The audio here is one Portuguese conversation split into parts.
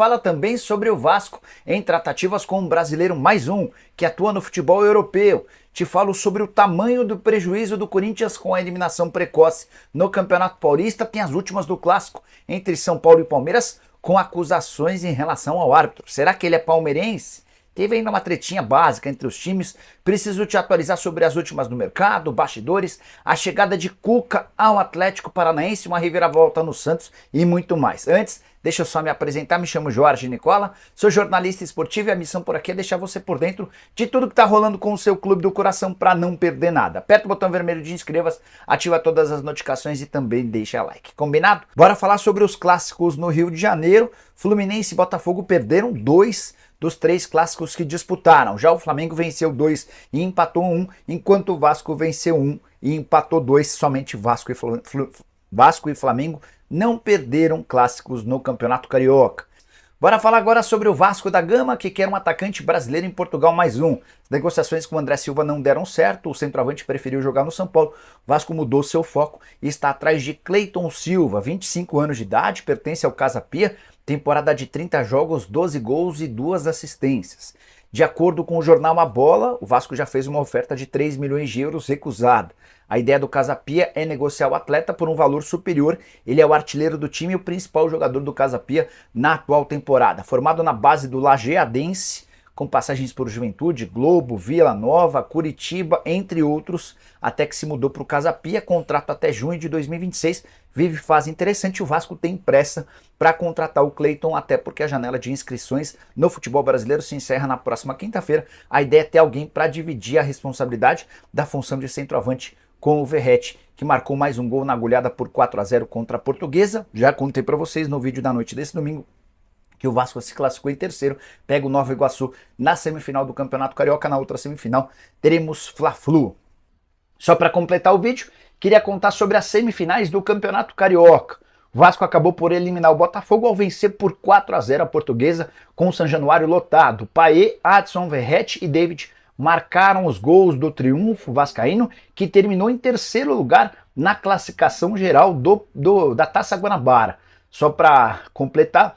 Fala também sobre o Vasco em tratativas com um brasileiro mais um, que atua no futebol europeu. Te falo sobre o tamanho do prejuízo do Corinthians com a eliminação precoce no Campeonato Paulista. Tem as últimas do clássico entre São Paulo e Palmeiras com acusações em relação ao árbitro. Será que ele é palmeirense? Teve ainda uma tretinha básica entre os times. Preciso te atualizar sobre as últimas do mercado, bastidores, a chegada de Cuca ao Atlético Paranaense, uma reviravolta no Santos e muito mais. Antes, deixa eu só me apresentar, me chamo Jorge Nicola, sou jornalista esportivo e a missão por aqui é deixar você por dentro de tudo que está rolando com o seu clube do coração para não perder nada. Aperta o botão vermelho de inscreva-se, ativa todas as notificações e também deixa like. Combinado? Bora falar sobre os clássicos no Rio de Janeiro. Fluminense e Botafogo perderam 2 dos 3 clássicos que disputaram. Já o Flamengo venceu 2 e empatou 1, enquanto o Vasco venceu 1 e empatou 2. Somente Vasco e Flamengo não perderam clássicos no Campeonato Carioca. Bora falar agora sobre o Vasco da Gama, que quer um atacante brasileiro em Portugal mais um. As negociações com o André Silva não deram certo, o centroavante preferiu jogar no São Paulo. O Vasco mudou seu foco e está atrás de Cleiton Silva, 25 anos de idade, pertence ao Casa Pia, temporada de 30 jogos, 12 gols e 2 assistências. De acordo com o jornal A Bola, o Vasco já fez uma oferta de 3 milhões de euros recusada. A ideia do Casa Pia é negociar o atleta por um valor superior. Ele é o artilheiro do time e o principal jogador do Casa Pia na atual temporada. Formado na base do Lajeadense, com passagens por Juventude, Globo, Vila Nova, Curitiba, entre outros, até que se mudou para o Casa Pia, contrato até junho de 2026, vive fase interessante. O Vasco tem pressa para contratar o Cleiton, até porque a janela de inscrições no futebol brasileiro se encerra na próxima quinta-feira. A ideia é ter alguém para dividir a responsabilidade da função de centroavante com o Verratti, que marcou mais um gol na goleada por 4-0 contra a Portuguesa. Já contei para vocês no vídeo da noite desse domingo que o Vasco se classificou em terceiro, pega o Nova Iguaçu na semifinal do Campeonato Carioca. Na outra semifinal teremos Fla-Flu. Só para completar o vídeo, queria contar sobre as semifinais do Campeonato Carioca. O Vasco acabou por eliminar o Botafogo ao vencer por 4-0 a Portuguesa, com o São Januário lotado. Paê, Adson, Verratti e David marcaram os gols do triunfo vascaíno, que terminou em terceiro lugar na classificação geral da Taça Guanabara. Só para completar,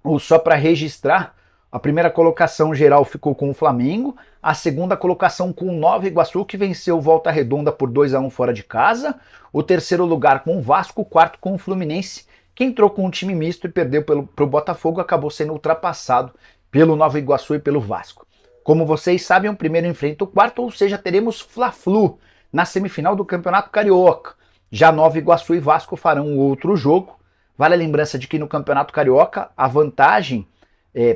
ou só para registrar, a primeira colocação geral ficou com o Flamengo, a segunda colocação com o Nova Iguaçu, que venceu Volta Redonda por 2-1 fora de casa, o terceiro lugar com o Vasco, o quarto com o Fluminense, que entrou com um time misto e perdeu para o Botafogo, acabou sendo ultrapassado pelo Nova Iguaçu e pelo Vasco. Como vocês sabem, o primeiro enfrenta o quarto, ou seja, teremos Fla-Flu na semifinal do Campeonato Carioca. Já Nova Iguaçu e Vasco farão outro jogo. Vale a lembrança de que no Campeonato Carioca a vantagem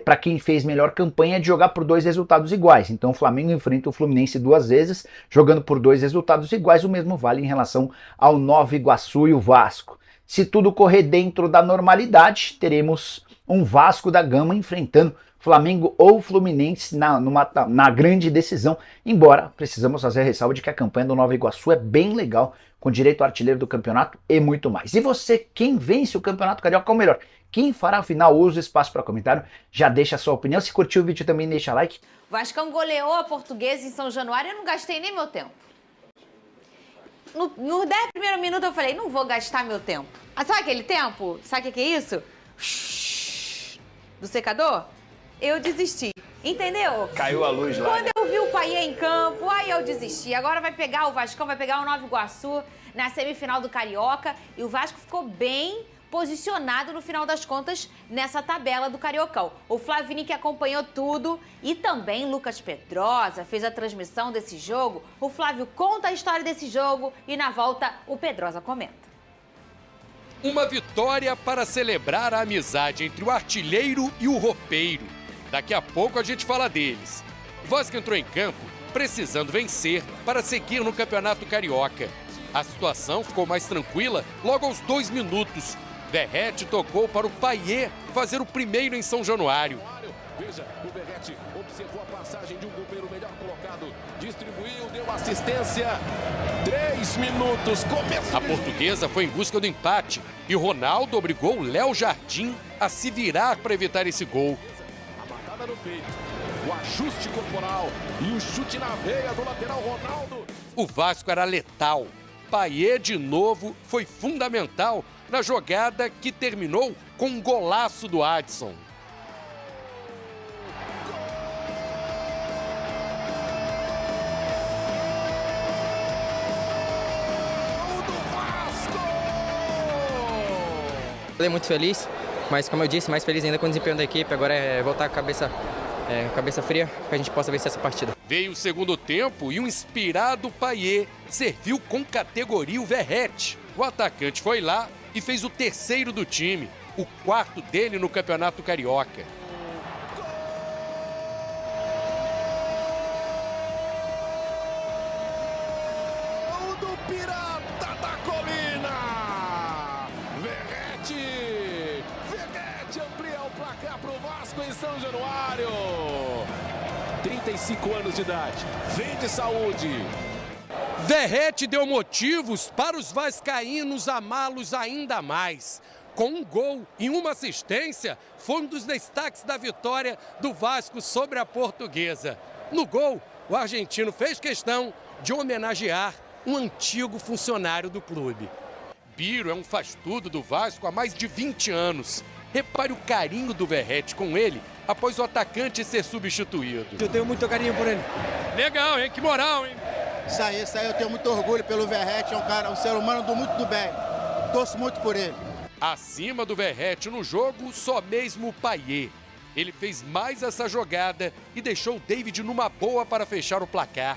para quem fez melhor campanha é de jogar por 2 resultados iguais. Então o Flamengo enfrenta o Fluminense 2 vezes, jogando por 2 resultados iguais. O mesmo vale em relação ao Nova Iguaçu e o Vasco. Se tudo correr dentro da normalidade, teremos um Vasco da Gama enfrentando Flamengo ou Fluminense na grande decisão, embora precisamos fazer a ressalva de que a campanha do Nova Iguaçu é bem legal, com direito ao artilheiro do campeonato e muito mais. E você, quem vence o Campeonato Carioca, ou melhor, quem fará a final? Usa o espaço para comentário, já deixa a sua opinião. Se curtiu o vídeo também deixa like. O Vascão goleou a Portuguesa em São Januário e eu não gastei nem meu tempo. No 10 primeiros minutos eu falei, não vou gastar meu tempo. Ah, sabe aquele tempo? Sabe o que é isso? Do secador? Eu desisti, entendeu? Caiu a luz lá. Quando eu vi o Paê em campo, aí eu desisti. Agora vai pegar o Vascão, vai pegar o Nova Iguaçu na semifinal do Carioca. E o Vasco ficou bem posicionado no final das contas nessa tabela do Cariocão. O Flavini que acompanhou tudo e também Lucas Pedrosa fez a transmissão desse jogo. O Flávio conta a história desse jogo e na volta o Pedrosa comenta. Uma vitória para celebrar a amizade entre o artilheiro e o roupeiro. Daqui a pouco a gente fala deles. O Vasco entrou em campo precisando vencer para seguir no Campeonato Carioca. A situação ficou mais tranquila logo aos 2 minutos. Verratti tocou para o Paê fazer o primeiro em São Januário. Veja, o Verratti observou a passagem de um goleiro melhor colocado. Distribuiu, deu assistência. 3 minutos, começo. A Portuguesa foi em busca do empate e Ronaldo obrigou o Léo Jardim a se virar para evitar esse gol. A matada no peito, o ajuste corporal e o chute na veia do lateral Ronaldo. O Vasco era letal. Paê de novo foi fundamental na jogada que terminou com um golaço do Adson. Falei muito feliz, mas como eu disse, mais feliz ainda com o desempenho da equipe. Agora é voltar com a cabeça fria para que a gente possa vencer essa partida. Veio o segundo tempo e um inspirado Payet serviu com categoria o Verratti. O atacante foi lá e fez o terceiro do time, o quarto dele no Campeonato Carioca. Gol do Pirata da Colina! Verratti amplia o placar para o Vasco em São Januário. 35 anos de idade, vem de saúde. Verratti deu motivos para os vascaínos amá-los ainda mais. Com um gol e uma assistência, foi um dos destaques da vitória do Vasco sobre a Portuguesa. No gol, o argentino fez questão de homenagear um antigo funcionário do clube. Biro é um faz-tudo do Vasco há mais de 20 anos. Repare o carinho do Verratti com ele após o atacante ser substituído. Eu tenho muito carinho por ele. Legal, hein? Que moral, hein? Isso aí eu tenho muito orgulho pelo Verratti, é um ser humano muito do bem. Torço muito por ele. Acima do Verratti no jogo, só mesmo o Payet. Ele fez mais essa jogada e deixou o David numa boa para fechar o placar.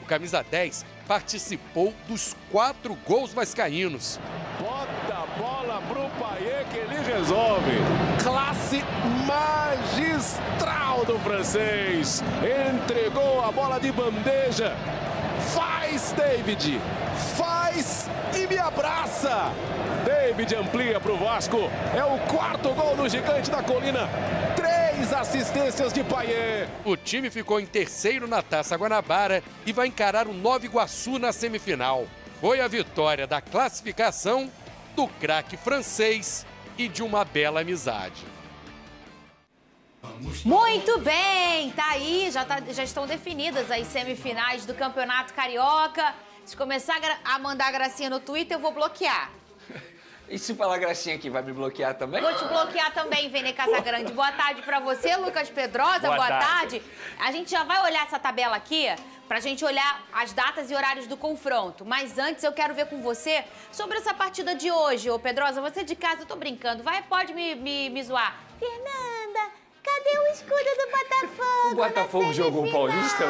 O camisa 10 participou dos 4 gols vascaínos. Bota a bola pro Payet que ele resolve. Classe magistral do francês. Entregou a bola de bandeja. Faz, David. Faz e me abraça. David amplia para o Vasco. É o 4º gol do Gigante da Colina. 3 assistências de Payet. O time ficou em terceiro na Taça Guanabara e vai encarar o Nova Iguaçu na semifinal. Foi a vitória da classificação, do craque francês e de uma bela amizade. Muito bem, tá aí, já estão definidas as semifinais do Campeonato Carioca. Se começar a mandar gracinha no Twitter, eu vou bloquear. E se falar gracinha aqui, vai me bloquear também? Vou te bloquear também, Vene Casagrande. Boa tarde pra você, Lucas Pedrosa. Boa tarde. A gente já vai olhar essa tabela aqui pra gente olhar as datas e horários do confronto. Mas antes eu quero ver com você sobre essa partida de hoje. Ô Pedrosa, você de casa, eu tô brincando, pode me zoar. Fernanda, cadê o escudo do Botafogo? O Botafogo jogou o Paulista?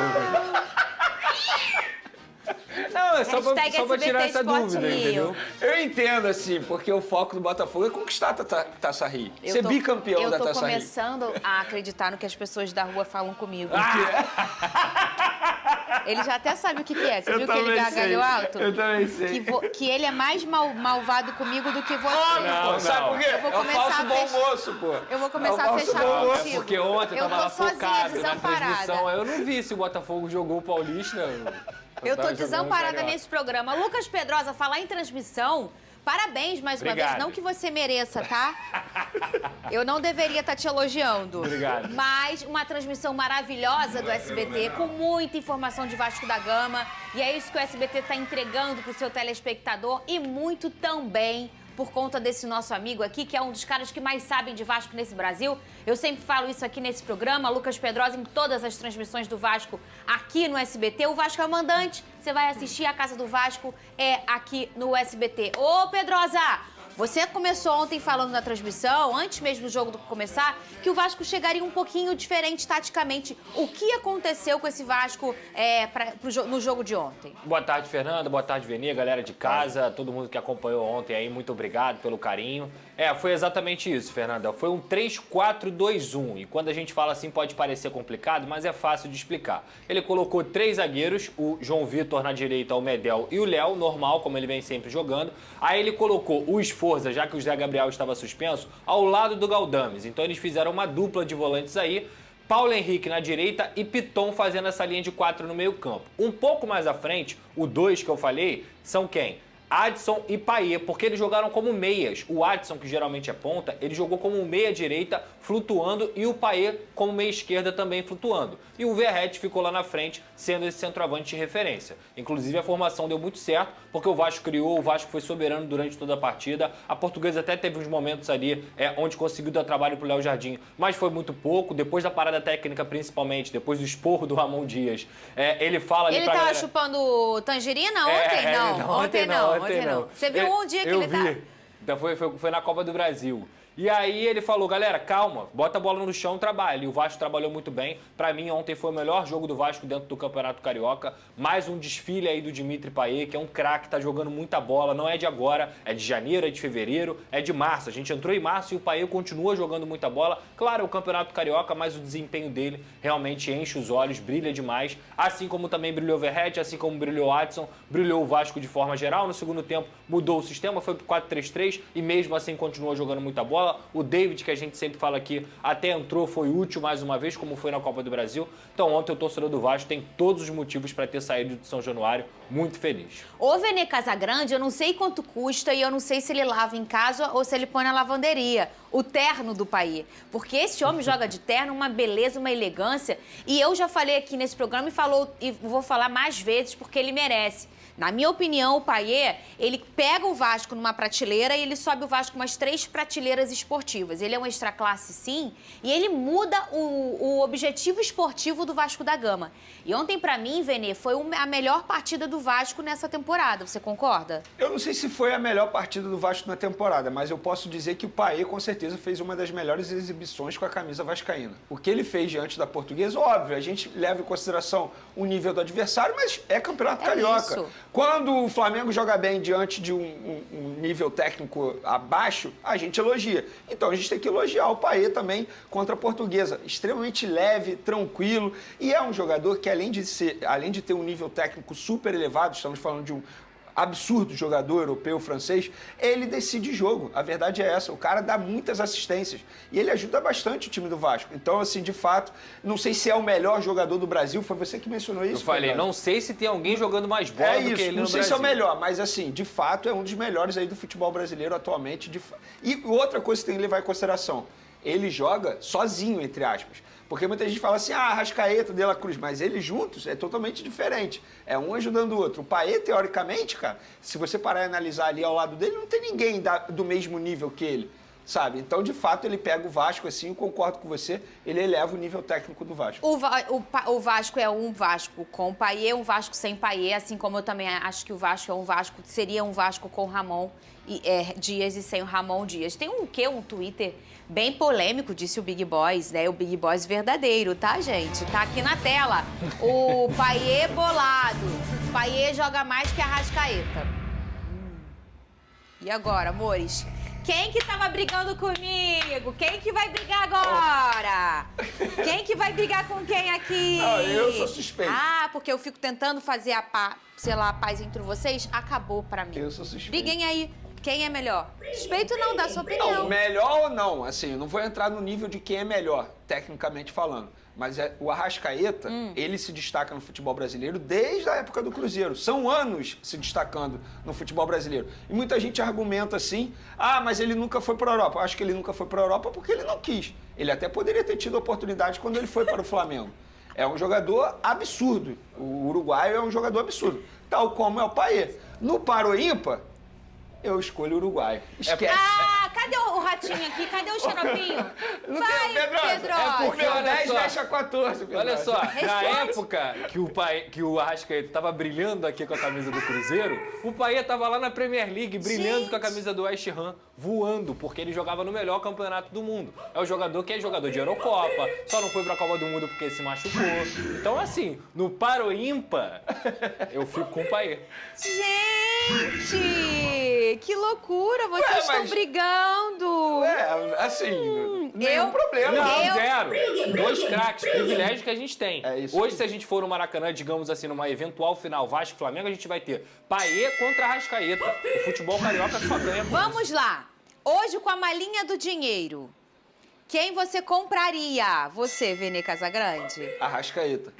Não, é só pra tirar essa dúvida, entendeu? Eu entendo, assim, porque o foco do Botafogo é conquistar a Taça Rio. Ser bicampeão da Taça Rio. Eu tô começando a acreditar no que as pessoas da rua falam comigo. Ele já até sabe o que é. Você viu que ele gargalhou alto? Eu também sei. Que ele é mais malvado comigo do que você. Não, sabe por quê? É o falso bom moço, pô. Eu vou começar a fechar contigo. Porque ontem eu tava lá focado na desamparada. transmissão. Eu não vi se o Botafogo jogou o Paulista. Eu tô desamparada nesse programa. Lucas Pedrosa, falar em transmissão, parabéns mais uma vez. Não que você mereça, tá? Eu não deveria estar te elogiando. Obrigado. Mas uma transmissão maravilhosa do SBT, com muita informação de Vasco da Gama. E é isso que o SBT tá entregando pro seu telespectador e muito também por conta desse nosso amigo aqui, que é um dos caras que mais sabem de Vasco nesse Brasil. Eu sempre falo isso aqui nesse programa, Lucas Pedrosa, em todas as transmissões do Vasco aqui no SBT. O Vasco é o mandante, você vai assistir a Casa do Vasco, é aqui no SBT. Ô, Pedrosa! Você começou ontem falando na transmissão, antes mesmo do jogo começar, que o Vasco chegaria um pouquinho diferente taticamente. O que aconteceu com esse Vasco no jogo de ontem? Boa tarde, Fernanda. Boa tarde, Veni, galera de casa, todo mundo que acompanhou ontem aí. Muito obrigado pelo carinho. Foi exatamente isso, Fernanda. Foi um 3-4-2-1. E quando a gente fala assim pode parecer complicado, mas é fácil de explicar. Ele colocou 3 zagueiros, o João Vitor na direita, o Medel e o Léo, normal, como ele vem sempre jogando. Aí ele colocou o Esforza, já que o Zé Gabriel estava suspenso, ao lado do Galdames. Então eles fizeram uma dupla de volantes aí, Paulo Henrique na direita e Piton fazendo essa linha de 4 no meio campo. Um pouco mais à frente, o 2 que eu falei, são quem? Adson e Payet, porque eles jogaram como meias. O Adson, que geralmente é ponta, ele jogou como meia direita, flutuando, e o Payet como meia esquerda também flutuando. E o Verratti ficou lá na frente, sendo esse centroavante de referência. Inclusive, a formação deu muito certo, porque o Vasco criou, o Vasco foi soberano durante toda a partida. A Portuguesa até teve uns momentos ali onde conseguiu dar trabalho pro Léo Jardim, mas foi muito pouco. Depois da parada técnica, principalmente, depois do esporro do Ramon Dias, ele fala ali ele pra tava galera... chupando tangerina ontem? Ontem não. Você viu um dia que ele tá... Então foi na Copa do Brasil. E aí ele falou, galera, calma, bota a bola no chão, trabalha. E o Vasco trabalhou muito bem. Pra mim, ontem foi o melhor jogo do Vasco dentro do Campeonato Carioca. Mais um desfile aí do Dimitri Payet, que é um craque, tá jogando muita bola. Não é de agora, é de janeiro, é de fevereiro, é de março. A gente entrou em março e o Payet continua jogando muita bola. Claro, é o Campeonato Carioca, mas o desempenho dele realmente enche os olhos, brilha demais. Assim como também brilhou o Verratti, assim como brilhou o Adson, brilhou o Vasco de forma geral. No segundo tempo mudou o sistema, foi pro 4-3-3 e mesmo assim continuou jogando muita bola. O David, que a gente sempre fala aqui, até entrou, foi útil mais uma vez, como foi na Copa do Brasil. Então ontem o torcedor do Vasco tem todos os motivos para ter saído de São Januário muito feliz. O Vene Casagrande, eu não sei quanto custa e eu não sei se ele lava em casa ou se ele põe na lavanderia. O terno do Payet. Porque esse homem joga de terno, uma beleza, uma elegância. E eu já falei aqui nesse programa e vou falar mais vezes porque ele merece. Na minha opinião, o Payet, ele pega o Vasco numa prateleira e ele sobe o Vasco umas 3 prateleiras esportivas. Ele é um extra classe, sim, e ele muda o objetivo esportivo do Vasco da Gama. E ontem, pra mim, Vene, foi a melhor partida do Vasco nessa temporada. Você concorda? Eu não sei se foi a melhor partida do Vasco na temporada, mas eu posso dizer que o Payet, com certeza, fez uma das melhores exibições com a camisa vascaína. O que ele fez diante da Portuguesa, óbvio, a gente leva em consideração o nível do adversário, mas é Campeonato Carioca. Isso. Quando o Flamengo joga bem diante de um nível técnico abaixo, a gente elogia. Então a gente tem que elogiar o Payet também contra a Portuguesa. Extremamente leve, tranquilo, e é um jogador que além de ter um nível técnico super elevado, estamos falando de um absurdo jogador europeu, francês, ele decide jogo. A verdade é essa, o cara dá muitas assistências e ele ajuda bastante o time do Vasco. Então, assim, de fato, não sei se é o melhor jogador do Brasil, foi você que mencionou isso. Eu falei, Fernando. Não sei se tem alguém jogando mais bola do que ele no Brasil. Não sei se é o melhor, mas assim, de fato, é um dos melhores aí do futebol brasileiro atualmente. E outra coisa que tem que levar em consideração, ele joga sozinho, entre aspas. Porque muita gente fala assim, Arrascaeta, De La Cruz, mas eles juntos é totalmente diferente. É um ajudando o outro. O Payet, teoricamente, cara, se você parar e analisar ali ao lado dele, não tem ninguém do mesmo nível que ele, sabe? Então, de fato, ele pega o Vasco, assim, eu concordo com você, ele eleva o nível técnico do Vasco. O Vasco é um Vasco com Payet, um Vasco sem Payet, assim como eu também acho que o Vasco é um Vasco, seria um Vasco com Ramon Dias e sem o Ramon Dias. Tem um Twitter bem polêmico, disse o Big Boys, né? O Big Boys verdadeiro, tá, gente? Tá aqui na tela. O Payet bolado. Payet joga mais que a Arrascaeta. E agora, amores? Quem que tava brigando comigo? Quem que vai brigar agora? Quem que vai brigar com quem aqui? Não, eu sou suspeito. Porque eu fico tentando fazer a paz entre vocês. Acabou pra mim. Eu sou suspeito. Briguem aí. Quem é melhor? Suspeito não, dá sua opinião. Não, melhor ou não, assim, eu não vou entrar no nível de quem é melhor, tecnicamente falando. Mas o Arrascaeta, ele se destaca no futebol brasileiro desde a época do Cruzeiro. São anos se destacando no futebol brasileiro. E muita gente argumenta assim, mas ele nunca foi para a Europa. Eu acho que ele nunca foi para a Europa porque ele não quis. Ele até poderia ter tido oportunidade quando ele foi para o Flamengo. É um jogador absurdo. O uruguaio é um jogador absurdo. Tal como é o Payet. No Paro Ímpar, eu escolho o uruguaio. Esquece. Cadê o ratinho aqui? Cadê o xaropinho? Não Vai, tem, Pedrosa. É porque, olha 10 só. fecha 14, Pedrosa. Olha só, na Responde. época que o Arrascaeta tava brilhando aqui com a camisa do Cruzeiro, o Payet tava lá na Premier League brilhando com a camisa do West Ham, voando, porque ele jogava no melhor campeonato do mundo. É o jogador que é jogador de Eurocopa, só não foi pra Copa do Mundo porque se machucou. Então, assim, no Paro Ímpar, eu fico com o Payet. Gente, que loucura, vocês estão brigando. Assim, nenhum problema. Não, zero. 2 craques, privilégio que a gente tem. É isso Hoje, aí. se a gente for no Maracanã, digamos assim, numa eventual final Vasco e Flamengo, a gente vai ter Payet contra Arrascaeta. O futebol carioca só ganha com Vamos lá. Hoje, com a malinha do dinheiro, quem você compraria? Você, Vene Casagrande? Arrascaeta.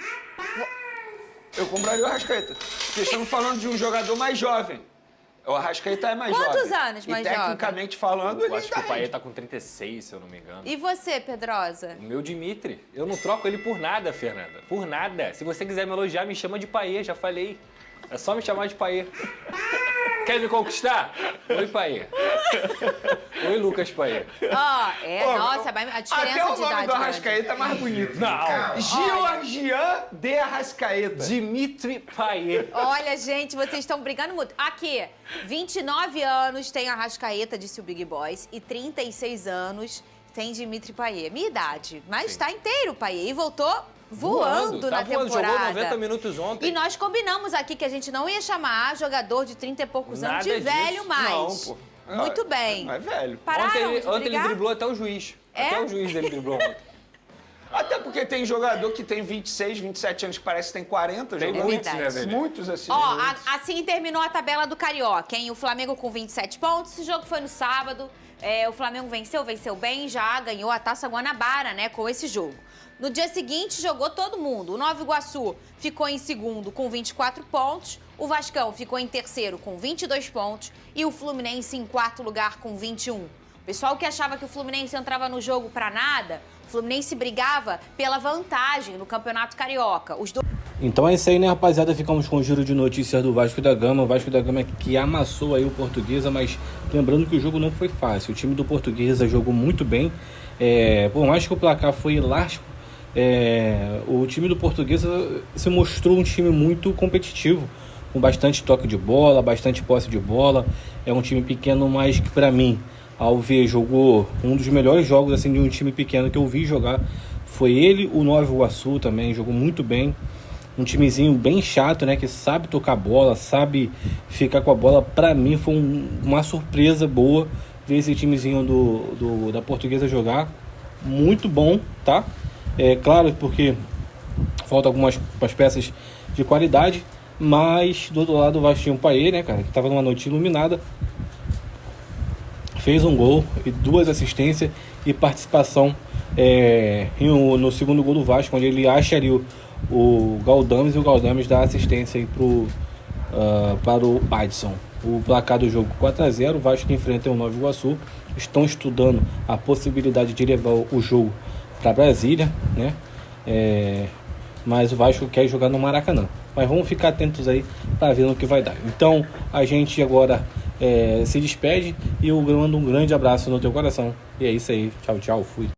Eu compraria o Arrascaeta. Porque estamos falando de um jogador mais jovem. O Arrascaeta é mais Quantos jovem. anos mais e tecnicamente falando, ele Eu acho que o ainda Payet rende. tá com 36, se eu não me engano. E você, Pedrosa? O meu Dimitri, eu não troco ele por nada, Fernanda. Por nada. Se você quiser me elogiar, me chama de Payet, já falei. É só me chamar de Payet. Quer me conquistar? Oi, Payet. Oi, Lucas Payet. Ó, nossa, a diferença Até o de nome idade. do Arrascaeta é mais bonito. Não. Georgian de Arrascaeta. Dimitri Payet. Olha, gente, vocês estão brigando muito. Aqui, 29 anos tem Arrascaeta, disse o Big Boys, e 36 anos tem Dimitri Payet. Minha idade. Mas tá inteiro o Payet. E voltou voando na voando, temporada. jogou 90 minutos ontem. E nós combinamos aqui que a gente não ia chamar jogador de 30 e poucos anos de Nada velho disso. mais. Não, pô. Muito bem. Não é velho. Pararam Ontem, de ontem ele brigar? driblou até o juiz. É? Até o juiz dele driblou ontem. Até porque tem jogador que tem 26, 27 anos que parece que tem 40. Tem jogador. muitos, né, verdade. velho? Muitos assim. Ó, muitos. assim terminou a tabela do Carioca, hein? O Flamengo com 27 pontos. Esse jogo foi no sábado. O Flamengo venceu bem, já ganhou a Taça Guanabara, né, com esse jogo. No dia seguinte, jogou todo mundo. O Nova Iguaçu ficou em segundo com 24 pontos. O Vascão ficou em terceiro com 22 pontos. E o Fluminense em quarto lugar com 21. O pessoal que achava que o Fluminense entrava no jogo pra nada, o Fluminense brigava pela vantagem no Campeonato Carioca. Os dois... Então é isso aí, né, rapaziada? Ficamos com o giro de notícias do Vasco da Gama. O Vasco da Gama que amassou aí o Portuguesa, mas lembrando que o jogo não foi fácil. O time do Portuguesa jogou muito bem. Por mais que o placar foi elástico, o time do Portuguesa se mostrou um time muito competitivo, com bastante toque de bola, bastante posse de bola. É um time pequeno, mas que pra mim, ao ver, jogou um dos melhores jogos assim, de um time pequeno que eu vi jogar. Foi ele, o Nova Iguaçu também, jogou muito bem. Um timezinho bem chato, né? Que sabe tocar bola, sabe ficar com a bola. Pra mim foi uma surpresa boa ver esse timezinho da Portuguesa jogar. Muito bom, tá? Claro, porque faltam algumas peças de qualidade. Mas do outro lado o Vasco tinha o Payet, né, cara? Que tava numa noite iluminada. Fez um gol e 2 assistências e participação no segundo gol do Vasco, onde ele acha ali o Galdames, e o Galdames dá assistência aí para o Adson. O placar do jogo 4-0, o Vasco enfrenta o Nova Iguaçu. Estão estudando a possibilidade de levar o jogo para Brasília, né? Mas o Vasco quer jogar no Maracanã. Mas vamos ficar atentos aí para ver no que vai dar. Então a gente agora se despede e eu mando um grande abraço no teu coração. E é isso aí. Tchau, tchau. Fui.